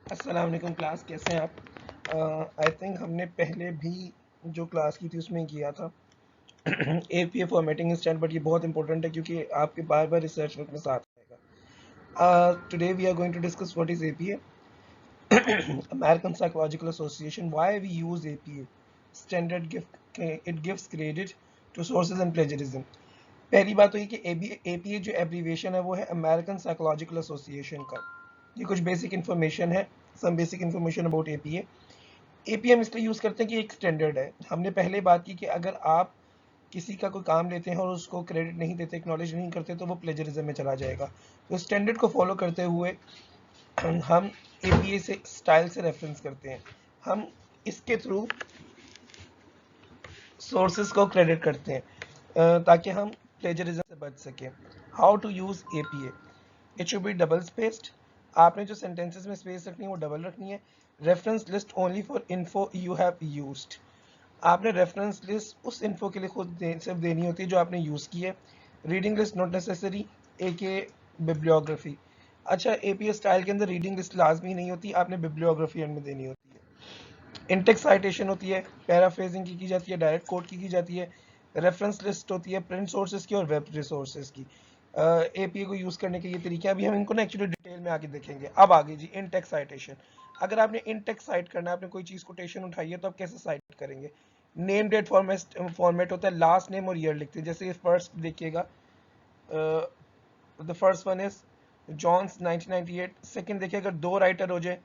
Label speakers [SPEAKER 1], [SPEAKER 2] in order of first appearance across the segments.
[SPEAKER 1] अस्सलाम वालेकुम क्लास, कैसे हैं आप? आई थिंक हमने पहले भी जो क्लास की थी उसमें किया था एपीए फॉर्मेटिंग स्टाइल, बट ये बहुत इंपॉर्टेंट है क्योंकि आपके बार बार रिसर्च वर्क में साथ आएगा. Today we are going to discuss what is APA, American Psychological Association, why we use APA standard gift, it gives credit to sources and plagiarism. पहली बात तो ये कि एपीए जो एब्रीविएशन है वो है अमेरिकन साइकोलॉजिकल एसोसिएशन का. ये कुछ बेसिक इन्फॉर्मेशन है, some basic information about APA. APM इसलिए यूज़ करते हैं कि एक स्टैंडर्ड है. हमने पहले बात की कि अगर आप किसी का कोई काम लेते हैं और उसको क्रेडिट नहीं देते, एक्नॉलेज नहीं करते, तो वो प्लेजरिज्म में चला जाएगा. तो स्टैंडर्ड को फॉलो करते हुए हम एपीए से स्टाइल से रेफरेंस करते हैं. हम इसके थ्रू सोर्सेज को क्रेडिट करते हैं ताकि हम प्लेजरिज्म से बच सकें. How to use APA. It should be double spaced. आपने जो सेंटेंसेस में स्पेस रखनी है वो डबल रखनी है. Reference list only for info you have used. आपने रेफरेंस लिस्ट उस इन्फो के लिए सिर्फ देनी होती है जो आपने यूज़ की है. Reading list not necessary, A bibliography. अच्छा, एपीए स्टाइल के अंदर रीडिंग लिस्ट लाजमी नहीं होती, आपने बिब्लियोग्राफी एंड में देनी होती है. इंटेक्स साइटेशन होती है, पैराफ्रेजिंग की जाती है, डायरेक्ट कोट की जाती है. रेफरेंस लिस्ट होती है प्रिंट सोर्सेज की और वेब रिसोर्सेज की. एपीए को यूज़ करने के ये तरीके अभी हम इनको ना एक्चुअली डिटेल में आगे देखेंगे. अब आगे जी, इंटेक्स साइटेशन. अगर आपने इंटेक्स साइट करना है, आपने कोई चीज़ कोटेशन उठाई है, तो आप कैसे साइट करेंगे? नेम डेट फॉर्मेट होता है, लास्ट नेम और ईयर लिखते हैं. जैसे फर्स्ट देखिएगा, the first one is Johns 1998. Second देखिए अगर दो राइटर हो जाए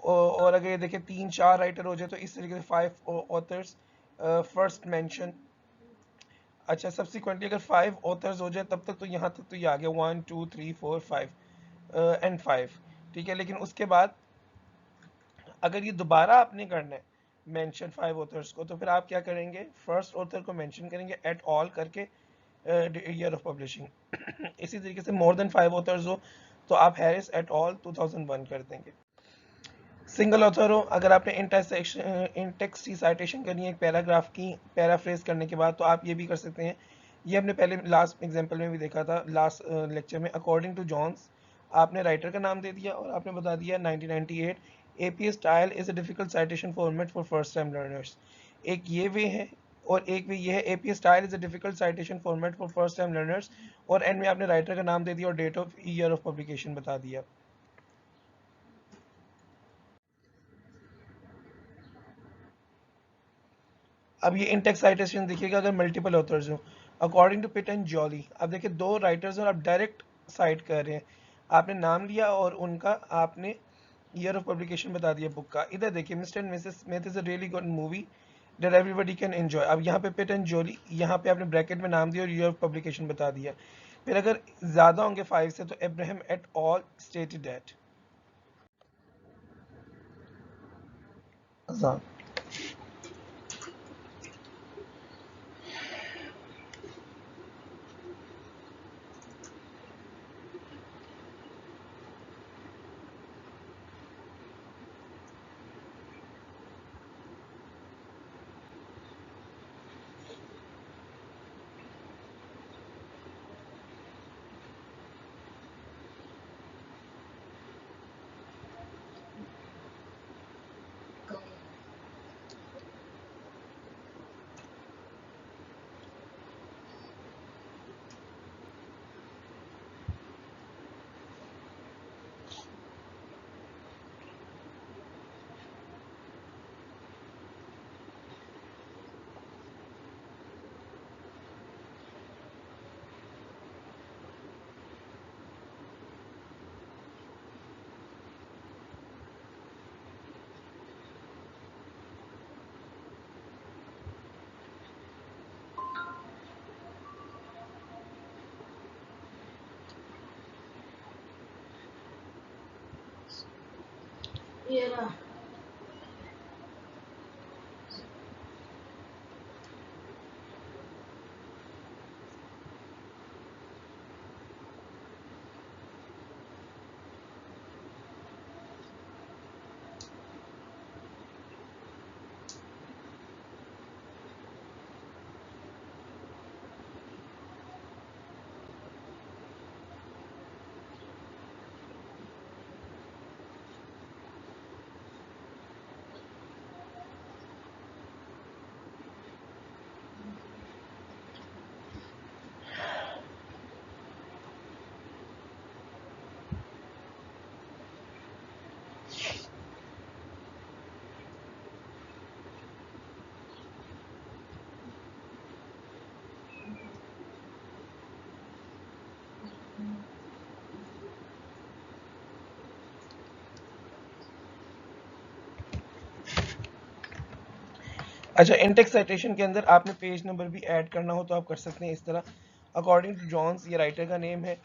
[SPEAKER 1] और अगर ये देखिए तीन चार राइटर हो जाए तो इस तरीके से फाइव ऑथर्स, फर्स्ट मेंशन. अच्छा, सब्सिक्वेंटली अगर फाइव ऑथर्स हो जाए तब तक तो यहाँ तक तो ये आ गया 1 2 3 4 5 एंड 5. ठीक है, लेकिन उसके बाद अगर ये दोबारा आपने करना है मेंशन फाइव ऑथर्स को, तो फिर आप क्या करेंगे? फर्स्ट ऑथर को मेंशन करेंगे एट ऑल करके, ईयर ऑफ पब्लिशिंग. इसी तरीके से मोर देन फाइव ऑथर्स हो तो आप हैरिस एट ऑल 2001 कर देंगे. सिंगल ऑथर हो, अगर आपने इंटेक्स की साइटेशन करनी है एक पैराग्राफ की पैराफ्रेज करने के बाद, तो आप ये भी कर सकते हैं. ये हमने पहले लास्ट एग्जांपल में भी देखा था, लास्ट लेक्चर में. अकॉर्डिंग टू जॉन्स, आपने राइटर का नाम दे दिया और आपने बता दिया 1998. APA style is a difficult citation format for first time learners. एक ये वे है और एक वे ये है. APA style is a difficult citation format for first time learners. और एंड में आपने राइटर का नाम दे दिया और date of year of publication बता दिया. अब ये इंटेक्स साइटेशन देखिएगा अगर मल्टीपल ऑथर्स हो. According to Pitt and Jolly, अब देखिए दो राइटर्स और आप डायरेक्ट साइट कर रहे हैं. आपने नाम लिया और उनका आपने ईयर ऑफ पब्लिकेशन बता दिया बुक का. इधर देखिए, mister and Mrs Smith is a really good movie that everybody can enjoy. अब यहाँ पे पिट एंड जॉली, यहाँ पे आपने ब्रैकेट में नाम दिया और ईयर ऑफ पब्लिकेशन बता दिया. फिर अगर ज्यादा होंगे फाइव से तो Abraham at all stated that. अच्छा, इंटेक्स साइटेशन के अंदर आपने पेज नंबर भी ऐड करना हो तो आप कर सकते हैं इस तरह, अकॉर्डिंग टू जॉन्स, ये राइटर का नेम है,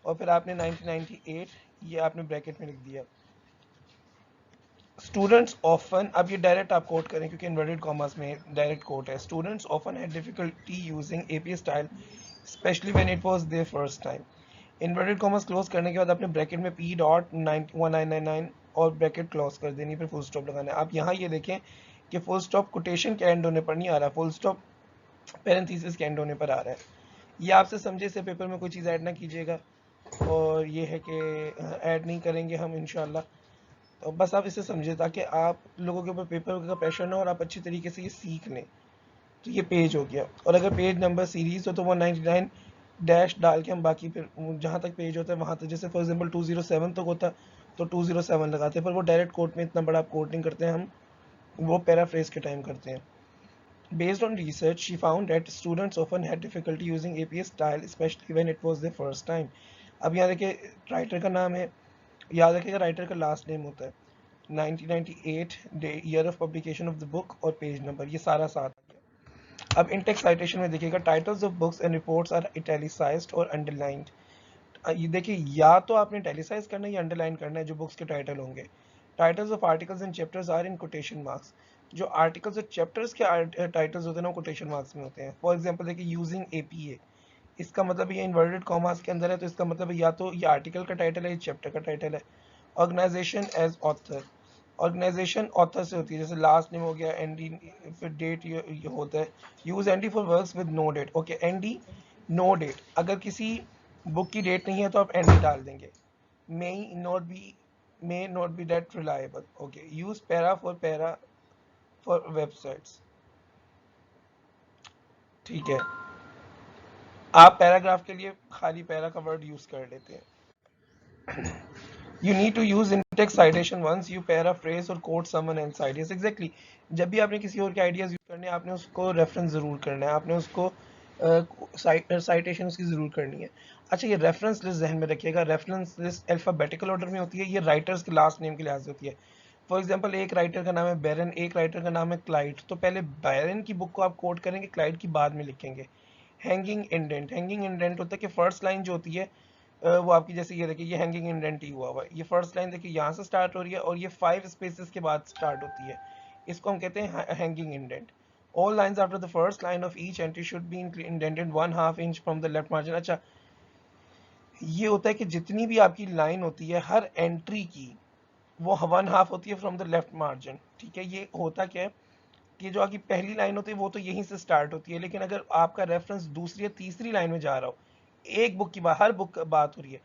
[SPEAKER 1] और फिर आपने 1998 ये आपने ब्रैकेट में लिख दिया। स्टूडेंट्स ऑफन, अब ये डायरेक्ट आप कोट करें क्योंकि इन्वर्टेड कॉमर्स में डायरेक्ट कोट है। Students often had difficulty using APA style especially when it was their first time. Inverted commas close करने के बाद आपने ब्रैकेट में पी डॉट 1999 और ब्रैकेट क्लोज कर देनी, फिर फुल स्टॉप लगाना है। आप यहाँ ये देखें कि फुल स्टॉप कोटेशन के एंड होने पर नहीं आ रहा, फुल स्टॉप पैरेंथेसिस के एंड होने पर आ रहा है। ये आपसे समझे से पेपर में कोई चीज़ ऐड ना कीजिएगा, और ये है कि ऐड नहीं करेंगे हम इंशाल्लाह। तो बस आप इसे समझे ताकि आप लोगों के ऊपर पेपर का प्रेशर ना हो और आप अच्छी तरीके से ये सीख लें। तो ये पेज हो गया, और अगर पेज नंबर सीरीज हो तो 199 डैश डाल के हम बाकी फिर जहाँ तक पेज होता है वहाँ तक, जैसे फॉर एग्जांपल 207 तक होता तो 207 लगाते हैं, पर वो डायरेक्ट कोट में इतना बड़ा आप कोट नहीं करते हैं, हम वो पैराफ्रेज के टाइम करते हैं। Based on research, she found that students often had difficulty using APA style, especially when it was their first time. अब यहाँ देखिए राइटर का नाम है, याद रखिएगा राइटर का लास्ट नेम होता है, 1998 year of publication of the book और पेज नंबर, ये सारा साथ आ गया। अब इंटेक्स साइटेशन में देखिएगा titles of books and reports are italicised और अंडरलाइंड। ये देखिए या तो आपने इटैलिसाइज करना है या अंडरलाइन करना है जो बुक्स के टाइटल होंगे। Titles of articles and chapters are in quotation marks. जो आर्टिकल्स और चैप्टर्स के टाइटल्स होते हैं ना वो कोटेशन मार्क्स में होते हैं। फॉर एग्जांपल देखिए यूजिंग एपीए, इसका मतलब ये इन्वर्टेड कॉमास के अंदर है, तो इसका मतलब या तो ये आर्टिकल का टाइटल है या चैप्टर का टाइटल है। Organisation as author, organisation author से होती है, जैसे लास्ट नेम हो गया, एनडी, फिर डेट ये होता है। Use ND for works with no date, okay ND no date, अगर किसी बुक की डेट नहीं है तो आप एनडी डाल देंगे। May not be that reliable, okay. Use para for websites, ठीक है, आप पैराग्राफ के लिए खाली पैरा का वर्ड यूज कर लेते हैं। You need to use in-text citation once you paraphrase or quote someone else's ideas. Exactly. जब भी आपने किसी और के आइडियाज यूज करने हैं आपने उसको रेफरेंस जरूर करना है, आपने उसको साइटेशन उसकी जरूर करनी है। अच्छा, ये रेफरेंस लिस्ट जहन में रखिएगा, रेफरेंस लिस्ट अल्फाबेटिकल ऑर्डर में होती है, ये राइटर्स के लास्ट नेम के लिहाज से होती है। फॉर एग्जाम्पल एक राइटर का नाम है बैरन, एक राइटर का नाम है क्लाइड, तो पहले बैरन की बुक को आप कोट करेंगे, क्लाइड की बाद में लिखेंगे। हैंगिंग इंडेंट, हैंगिंग इंडेंट होता है कि फर्स्ट लाइन जो होती है वो आपकी, जैसे ये देखिए ये हैंगिंग इंडेंट ही हुआ हुआ है, ये फर्स्ट लाइन देखिए यहाँ से स्टार्ट हो रही है और ये 5 स्पेसेस के बाद स्टार्ट होती है, इसको हम कहते हैं hanging indent. All lines after the first line of each entry should be indented 1/2 inch from the left margin. अच्छा, ये होता है कि जितनी भी आपकी लाइन होती है हर एंट्री की वो 1/2 होती है फ्रॉम द लेफ्ट मार्जिन, ठीक है। ये होता क्या है कि जो आपकी पहली लाइन होती है वो तो यहीं से स्टार्ट होती है, लेकिन अगर आपका रेफरेंस दूसरी या तीसरी लाइन में जा रहा हो, एक बुक की बात, हर बुक बात हो रही है,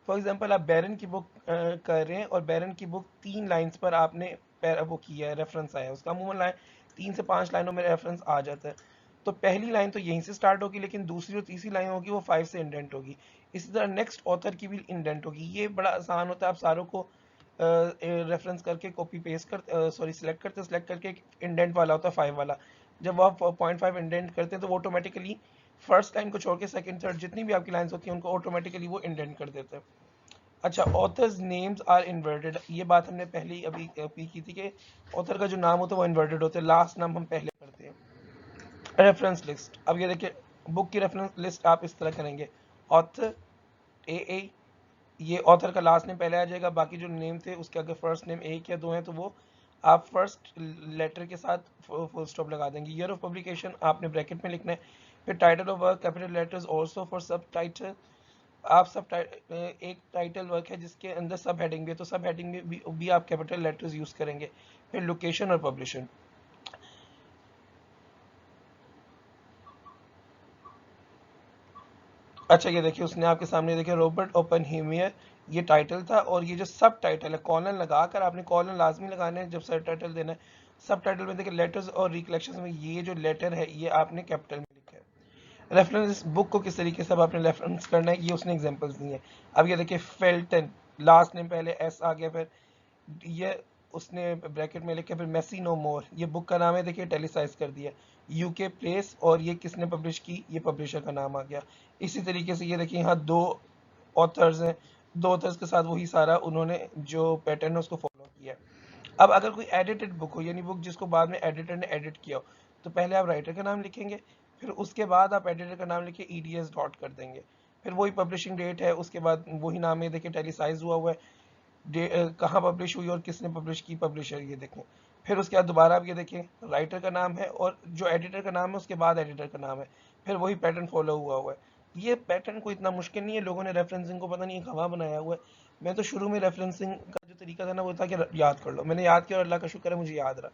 [SPEAKER 1] फॉर एग्जांपल आप बैरन की बुक कर रहे हैं और बैरन की बुक 3 लाइंस पर आपने वो किया है, रेफरेंस आया उसका, अमूमन लाइन 3 से 5 लाइनों में रेफरेंस आ जाता है, तो पहली लाइन तो यहीं से स्टार्ट होगी, लेकिन दूसरी और तीसरी लाइन होगी वो 5 से इंडेंट होगी। इसी तरह नेक्स्ट ऑथर की भी इंडेंट होगी। ये बड़ा आसान होता है, आप सारों को रेफरेंस करके कॉपी पेस्ट कर सॉरी सेलेक्ट करके एक इंडेंट वाला होता है 5 वाला, जब आप 0.5 इंडेंट करते हैं तो वो ऑटोमेटिकली फर्स्ट लाइन को छोड़ के सेकंड थर्ड जितनी भी आपकी लाइंस होती हैं उनको ऑटोमेटिकली वो इंडेंट कर देते हैं। अच्छा, ऑथर्स नेम्स आर इन्वर्टेड, ये बात हमने पहले ही अभी की थी कि ऑथर का जो नाम होता है वो इन्वर्टेड होता है, लास्ट नाम हम पहले करते हैं। रेफरेंस लिस्ट, अब ये देखिए बुक की रेफरेंस लिस्ट आप इस तरह करेंगे, ऑथर ए, ये ऑथर का लास्ट नेम पहले आ जाएगा, बाकी जो नेम थे उसके अगर फर्स्ट नेम एक या दो हैं तो वो आप फर्स्ट लेटर के साथ फुल स्टॉप लगा देंगे। ईयर ऑफ पब्लिकेशन आपने ब्रैकेट में लिखना है, फिर title of work capital letters also for सब टाइटल, आप एक टाइटल वर्क है जिसके अंदर सब हेडिंग भी है तो सब हेडिंग में भी आप कैपिटल लेटर्स यूज करेंगे। फिर लोकेशन और पब्लिशन, अच्छा ये देखिए उसने आपके सामने देखिए रॉबर्ट ओपनहीमियर, ये टाइटल था, और ये जो सब टाइटल है कॉलन लगाकर आपने कॉलन लाजमी लगाना है जब सब टाइटल देना है। सब टाइटल में देखिए लेटर्स और रिकलेक्शन में ये जो लेटर है ये आपने कैपिटल में लिखा है। रेफरेंस बुक को किस तरीके से आपने रेफरेंस करना है ये उसने एग्जांपल्स दी है। अब ये देखिए फेल्टन, लास्ट नेम पहले एस आ गया, फिर ये उसने ब्रैकेट में लिखा, फिर मेसी नो मोर, ये बुक का नाम है, देखिए टेलीसाइज कर दिया। यूके प्लेस, और ये किसने पब्लिश की, ये पब्लिशर का नाम आ गया। इसी तरीके से ये देखिए यहाँ दो ऑथर्स हैं, दो ऑथर्स के साथ वही सारा उन्होंने जो पैटर्न है उसको फॉलो किया। अब अगर कोई एडिटेड बुक हो, यानी बुक जिसको बाद में एडिटर ने एडिट किया हो, तो पहले आप राइटर का नाम लिखेंगे, फिर उसके बाद आप एडिटर का नाम लिखे eds डॉट कर देंगे, फिर वही पब्लिशिंग डेट है, उसके बाद वही नाम है, देखिए टेलीसाइज हुआ है, कहाँ पब्लिश हुई और किसने पब्लिश की, पब्लिशर ये देखें। फिर उसके बाद दोबारा आप ये देखें राइटर का नाम है और जो एडिटर का नाम है उसके बाद एडिटर का नाम है, फिर वही पैटर्न फॉलो हुआ है। ये पैटर्न कोई इतना मुश्किल नहीं है, लोगों ने रेफरेंसिंग को पता नहीं कहाँ बनाया हुआ है। मैं तो शुरू में रेफरेंसिंग का जो तरीका था ना वो था कि याद कर लो, मैंने याद किया और अल्लाह का शुक्र है मुझे याद रहा,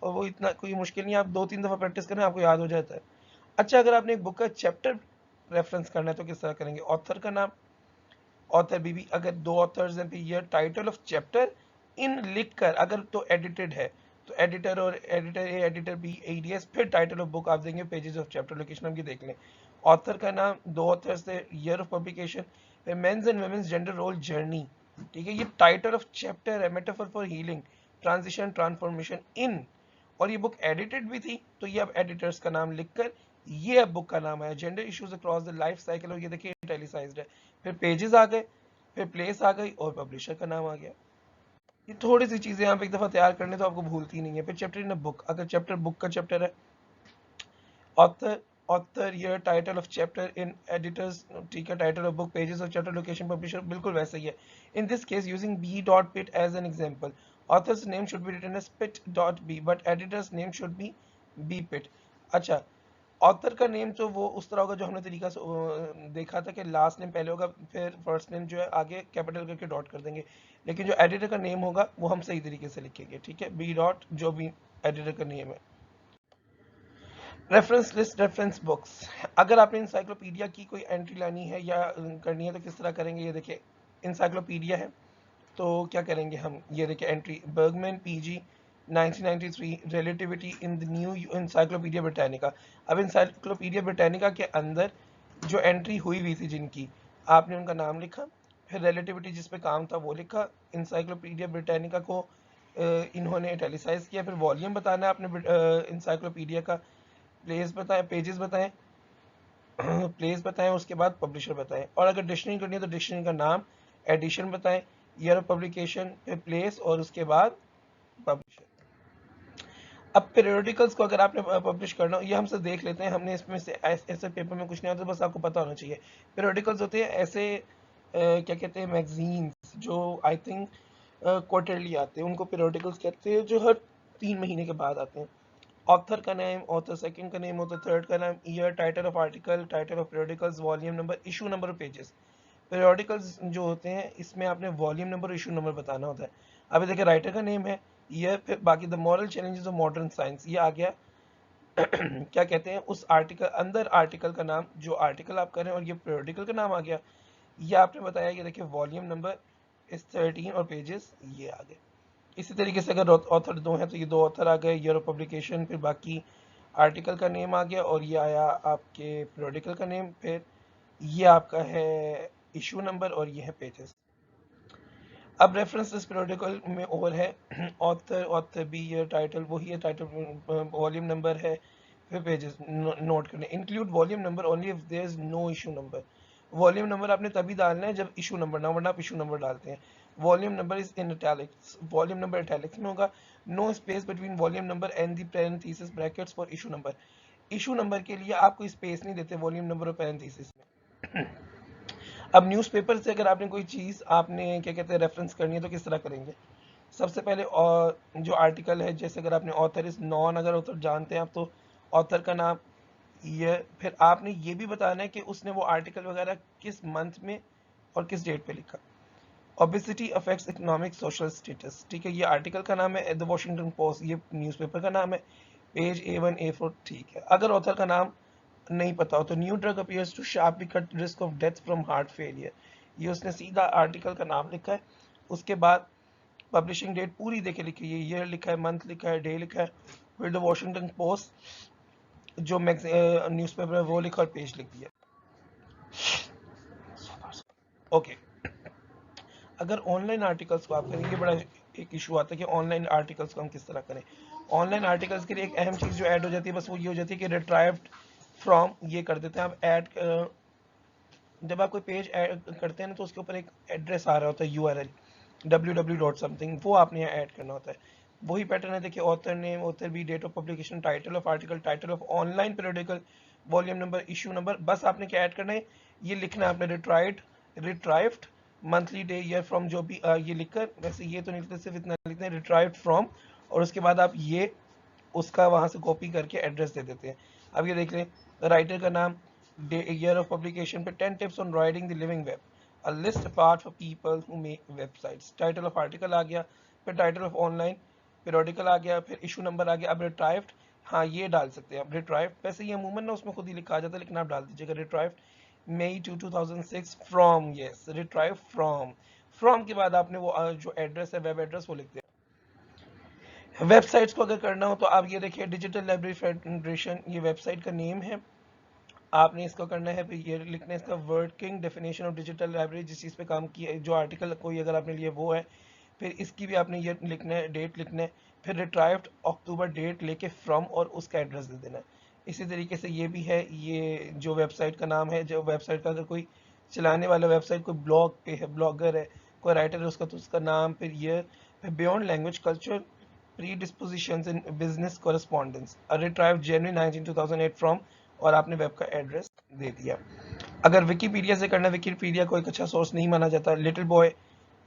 [SPEAKER 1] और वो इतना कोई मुश्किल नहीं है, आप 2-3 दफ़ा प्रैक्टिस करें आपको याद हो जाता है। अच्छा, अगर आपने एक बुक का चैप्टर रेफरेंस करना है तो किस तरह करेंगे, ऑथर का नाम, ऑथर बीबी, अगर दो ऑथर्स हैं फिर ईयर, टाइटल ऑफ चैप्टर इन लिख कर, अगर तो एडिटेड है तो एडिटर और एडिटर ए एडिटर बी एडीएस, फिर टाइटल ऑफ बुक आप देंगे, पेजेस ऑफ चैप्टर, लोकेशन हम ये देख लें। ऑथर का नाम, दो ऑथर्स थे, ईयर ऑफ पब्लिकेशन, फिर men's and women's gender role journey, ठीक है। ये टाइटल ऑफ चैप्टर है, metaphor for healing, transition, transformation in, और ये बुक एडिटेड भी थी तो ये अब एडिटर्स का नाम लिखकर ये अब बुक का नाम है, gender issues across the life cycle, और ये देखिए इटैलिसाइज्ड है। फिर पेजेस आ गए, फिर प्लेस आ गई और पब्लिशर का नाम आ गया। ये थोड़ी सी चीजें आप एक दफा तैयार करने तो आपको भूलती नहीं है। फिर चैप्टर इन अ बुक, अगर चैप्टर बुक का चैप्टर है, author, author year, title of chapter in editors, ठीक है, title of book, pages of chapter, location, publisher, बिल्कुल वैसे ही है। In this case using B dot Pitt as an example, authors name should be written as Pitt dot B but editors name should be Pitt. अच्छा, author का name तो वो उस तरह होगा जो हमने तरीका से देखा था कि लास्ट नेम पहले होगा, फिर फर्स्ट नेम जो है आगे कैपिटल करके डॉट कर देंगे, लेकिन जो एडिटर का नेम होगा वो हम सही तरीके से लिखेंगे, ठीक है, बी डॉट जो भी एडिटर का नेम है। रेफरेंस लिस्ट, रेफरेंस बुक्स, अगर आपने इंसाइक्लोपीडिया की कोई एंट्री लानी है या करनी है तो किस तरह करेंगे, ये देखिए इंसाइक्लोपीडिया है तो क्या करेंगे हम, ये देखिए entry Burgman PG 1993 relativity in the new encyclopedia Britannica. अब इंसाइक्लोपीडिया ब्रिटानिका के अंदर जो एंट्री हुई हुई थी जिनकी, आपने उनका नाम लिखा, फिर रिलेटिविटी जिस पे काम था वो लिखा, इंसाइक्लोपीडिया ब्रिटानिका को इन्होंने इटैलिसाइज किया, फिर वॉल्यूम बताना है आपने इंसाइक्लोपीडिया का, प्लेस बताएं, पेजेस बताएं, प्लेस बताएं, उसके बाद पब्लिशर बताएं, और अगर डिक्शनरी करनी है तो डिक्शनरी का नाम, एडिशन बताएं, ईयर ऑफ पब्लिकेशन, फिर प्लेस और उसके बाद पब्लिशर। अब पीरियोडिकल्स को अगर आपने पब्लिश करना हो, ये हमसे देख लेते हैं, हमने इसमें से ऐसे पेपर में कुछ नहीं आता, बस आपको पता होना चाहिए। पीरियोडिकल्स होते हैं ऐसे क्या कहते हैं मैगजीन्स जो आई थिंक क्वार्टरली आते हैं, उनको पीरियोडिकल्स कहते हैं, जो हर 3 महीने के बाद आते हैं। ऑथर का नेम, ऑथर सेकंड का नेम, ऑथर थर्ड का नाम, year, title of article, title of periodicals, volume number, issue number और पेजेस। पीरियोडिकल्स जो होते हैं इसमें आपने वॉल्यूम नंबर और इशू नंबर बताना होता है। अभी देखिए राइटर का नेम है, ईयर, फिर बाकी the moral challenges of modern science, ये आ गया क्या कहते हैं उस आर्टिकल अंदर, आर्टिकल का नाम जो आर्टिकल आप करें, और ये पीरियोडिकल का नाम आ गया। ये आपने बताया, ये देखिए वॉल्यूम नंबर इस 13 और पेजेस ये आ गए। इसी तरीके से अगर ऑथर दो हैं तो ये दो ऑथर आ गए, ईयर ऑफ पब्लिकेशन, फिर बाकी आर्टिकल का नेम आ गया, और ये आया आपके पीरियोडिकल का नेम, फिर ये आपका है इशू नंबर और ये है पेजेस। अब रेफरेंस पीरियोडिकल में और है author, author B, year, title वही है, टाइटल वॉल्यूम नंबर है, फिर पेजेस नोट करने, include volume number only if there is no issue number. Volume number आपने तभी डालना है जब इशू नंबर ना, वरना आप इशू नंबर डालते हैं। Volume number is in italics, volume number italics में होगा। No space between volume number and the parenthesis brackets for issue number, issue number के लिए आप कोई स्पेस नहीं देते वॉल्यूम नंबर और पैरेंथेसिस में। अब न्यूज़पेपर से अगर आपने कोई चीज़ आपने क्या कहते हैं रेफरेंस करनी है तो किस तरह करेंगे। सबसे पहले जो आर्टिकल है, जैसे अगर आपने ऑथर इज नॉन, अगर ऑथर जानते हैं आप तो ऑथर का नाम, ये फिर आपने ये भी बताना है कि उसने वो आर्टिकल वगैरह किस मंथ में और किस डेट पे लिखा। Obesity affects economic social status, ठीक है, ये आर्टिकल का नाम है, द वॉशिंगटन पोस्ट ये न्यूज़पेपर का नाम है, पेज A1 A4, ठीक है। अगर ऑथर का नाम नहीं पता हो तो new drug appears to sharply cut risk of death from heart failure, ये उसने सीधा आर्टिकल का नाम लिखा है। उसके बाद पब्लिशिंग डेट पूरी देखे लिखी है, ईयर लिखा है, मंथ लिखा है, डे लिखा है, फिर द वॉशिंगटन पोस्ट जो न्यूज़पेपर है वो लिखा और पेज लिख दिया। ओके, अगर ऑनलाइन आर्टिकल्स को आप करेंगे, बड़ा एक इशू आता है कि ऑनलाइन आर्टिकल्स को हम किस तरह करें। ऑनलाइन आर्टिकल्स के लिए एक अहम चीज़ जो ऐड हो जाती है बस वो ये हो जाती है कि रिट्राइव्ड फ्रॉम ये कर देते हैं आप ऐड। जब आप कोई पेज ऐड करते हैं ना तो उसके ऊपर एक एड्रेस आ रहा होता है URL www. something, वो आपने यहाँ ऐड करना होता है। वही पैटर्न है, देखिए author name, author B, date of publication, title of article, title of online periodical, volume number, issue number. बस आपने क्या ऐड करना है, ये लिखना है आपने रिट्राइव्ड मंथली डे ईयर फ्रॉम, जो भी ये लिखकर, वैसे ये तो नहीं लिखते, सिर्फ इतना लिखते हैं रिट्राइव्ड फ्रॉम, और उसके बाद आप ये उसका वहां से कॉपी करके एड्रेस दे देते हैं। अब ये देख लें, राइटर का नाम, ईयर ऑफ पब्लिकेशन पे 10 tips on writing the living web, a list part for people who make websites, title of article आ गया, फिर टाइटल ऑफ ऑनलाइन पीरियोडिकल आ गया, फिर इशू नंबर आ गया। अब रिट्राइव्ड, हाँ ये डाल सकते हैं आप रिट्राइव्ड, वैसे ये अमूमन ना उसमें खुद ही लिखा आ जाता है, लेकिन आप डाल दीजिएगा रिट्राइव्ड मई 2006 फ्रॉम, यस रिट्राइव फ्रॉम के बाद आपने वो जो एड्रेस है, वेब एड्रेस, वो लिख दिया। वेबसाइट्स को अगर करना हो तो आप ये देखिए, डिजिटल लाइब्रेरी फेडरेशन, ये वेबसाइट का नेम है, आपने इसको करना है, फिर ये लिखना है इसका working definition of digital library, जिस चीज़ पे काम किया, जो आर्टिकल कोई अगर आपने लिए वो है, फिर इसकी भी आपने ये लिखना है, डेट लिखना है, फिर रिट्राइव्ड अक्टूबर डेट लेके फ्रॉम और उसका एड्रेस दे देना है। इसी तरीके से ये भी है, ये जो वेबसाइट का नाम है, जो वेबसाइट का अगर कोई चलाने वाला वेबसाइट कोई ब्लॉग पे है, ब्लॉगर है, कोई राइटर है उसका, तो उसका नाम, फिर ईयर, फिर beyond language culture predispositions in business correspondence, a retrieved January 19 2008 from, और आपने वेब का एड्रेस दे दिया। अगर विकीपीडिया से करना, विकीपीडिया को एक अच्छा सोर्स नहीं माना जाता। लिटिल बॉय,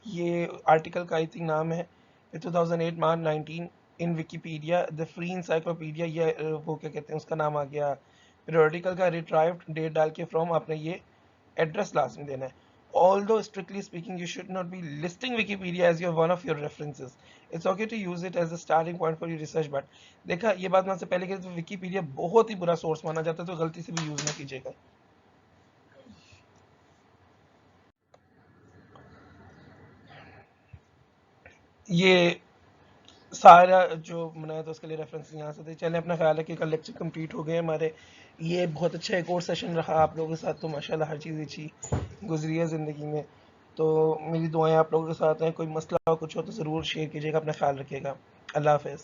[SPEAKER 1] ये आर्टिकल का आई थिंक नाम है, 2008 मार्च 19 इन विकीपीडिया, द फ्री इंसाइक्लोपीडिया, ये वो क्या कहते हैं उसका नाम आ गया। पीरियोडिकल का रिट्राइव्ड डेट डाल के फ्रॉम आपने ये एड्रेस लास्ट में देना है। Although strictly speaking, you should not be listing Wikipedia as your one of your references. It's okay to use it as a starting point for your research, but देखा ये बात मैं आपसे पहले कही, तो विकीपीडिया बहुत ही बुरा सोर्स माना जाता है, तो गलती से भी यूज ना कीजिएगा। ये सारा जो बनाया था उसके लिए रेफरेंस यहाँ से थे। चलें, अपना ख्याल रखिए, कल लेक्चर कंप्लीट हो गए हमारे। ये बहुत अच्छा एक और सेशन रहा आप लोगों के साथ, तो माशाल्लाह हर चीज़ अच्छी गुजरी है ज़िंदगी में। तो मेरी दुआएं आप लोगों के साथ हैं, कोई मसला हो कुछ हो तो ज़रूर शेयर कीजिएगा, अपना ख्याल रखिएगा। अल्लाह हाफ़िज़।